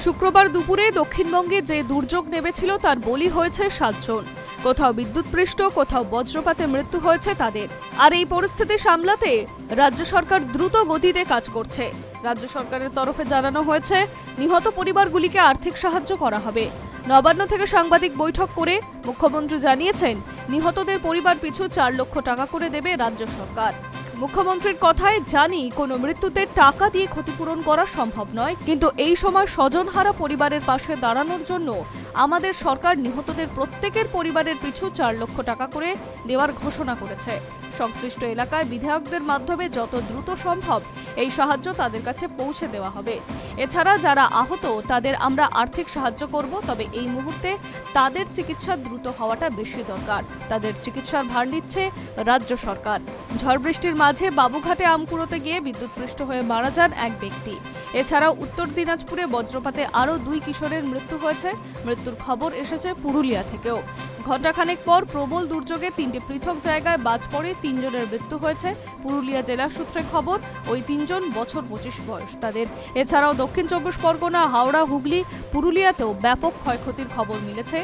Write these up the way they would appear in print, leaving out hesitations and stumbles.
শুক্রবার দুপুরে দক্ষিণবঙ্গে যে দুর্যোগ নেমেছিল তার বলি হয়েছে 7 জন। কোথাও বিদ্যুৎপৃষ্ট, কোথাও বজ্রপাতে মৃত্যু হয়েছে তাদের। আর এই পরিস্থিতি সামলাতে রাজ্য সরকার দ্রুত গতিতে কাজ করছে। রাজ্য সরকারের তরফে জানানো হয়েছে নিহত পরিবারগুলিকে আর্থিক সাহায্য করা হবে। নবান্ন থেকে সাংবাদিক বৈঠক করে মুখ্যমন্ত্রী জানিয়েছেন নিহতদের পরিবার পিছু 4 লক্ষ টাকা করে দেবে রাজ্য সরকার। মুখ্যমন্ত্রীর কথায় জানি কোনো মৃত্যুতে টাকা দিয়ে ক্ষতিপূরণ করা সম্ভব নয়, কিন্তু এই সময় স্বজনহারা পরিবারের পাশে দাঁড়ানোর জন্য আমাদের সরকার নিহতদের প্রত্যেকের পরিবারের পিছু 4 লক্ষ টাকা করে দেওয়ার ঘোষণা করেছে। সংশ্লিষ্ট এলাকায় বিধায়কদের মাধ্যমে যত দ্রুত সম্ভব এই সাহায্য তাদের কাছে পৌঁছে দেওয়া হবে। এছাড়া যারা আহত তাদের আমরা আর্থিক সাহায্য করব, তবে এই মুহূর্তে তাদের চিকিৎসা দ্রুত হওয়াটা বেশি দরকার। তাদের চিকিৎসার ভার নিচ্ছে রাজ্য সরকার। ঝড় বৃষ্টির মাঝে বাবুঘাটে আম কুড়োতে গিয়ে বিদ্যুৎপৃষ্ট হয়ে মারা যান এক ব্যক্তি। এছাড়াও উত্তর দিনাজপুরে বজ্রপাতে আরও 2 কিশোরের মৃত্যু হয়েছে। মৃত্যুর খবর এসেছে পুরুলিয়া থেকেও। ঘণ্টাখানেক পর প্রবল দুর্যোগে 3টি পৃথক জায়গায় বাজ পড়ে 3 জনের মৃত্যু হয়েছে। পুরুলিয়া জেলা সূত্রে খবর, ওই 3 জন বছর 25 বয়স তাদের। এছাড়াও দক্ষিণ 24 পরগনা, হাওড়া, হুগলি, পুরুলিয়াতেও ব্যাপক ক্ষয়ক্ষতির খবর মিলেছে।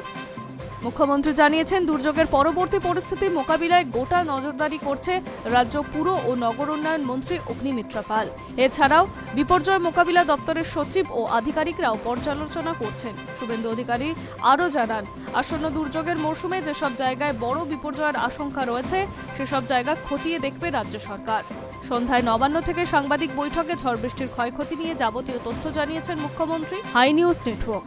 মুখ্যমন্ত্রী জানিয়েছেন দুর্যোগের পরবর্তী পরিস্থিতি মোকাবিলায় গোটা নজরদারি করছে রাজ্য পুর ও নগর উন্নয়ন মন্ত্রী অগ্নিমিত্রা পাল। এছাড়াও বিপর্যয় মোকাবিলা দপ্তরের সচিব ও আধিকারিকরাও পর্যালোচনা করছেন। শুভেন্দু অধিকারী আরও জানান, আসন্ন দুর্যোগের মরশুমে যেসব জায়গায় বড় বিপর্যয়ের আশঙ্কা রয়েছে সেসব জায়গা খতিয়ে দেখবে রাজ্য সরকার। সন্ধ্যায় নবান্ন থেকে সাংবাদিক বৈঠকে ঝড় বৃষ্টির ক্ষয়ক্ষতি নিয়ে যাবতীয় তথ্য জানিয়েছেন মুখ্যমন্ত্রী। Hi news network.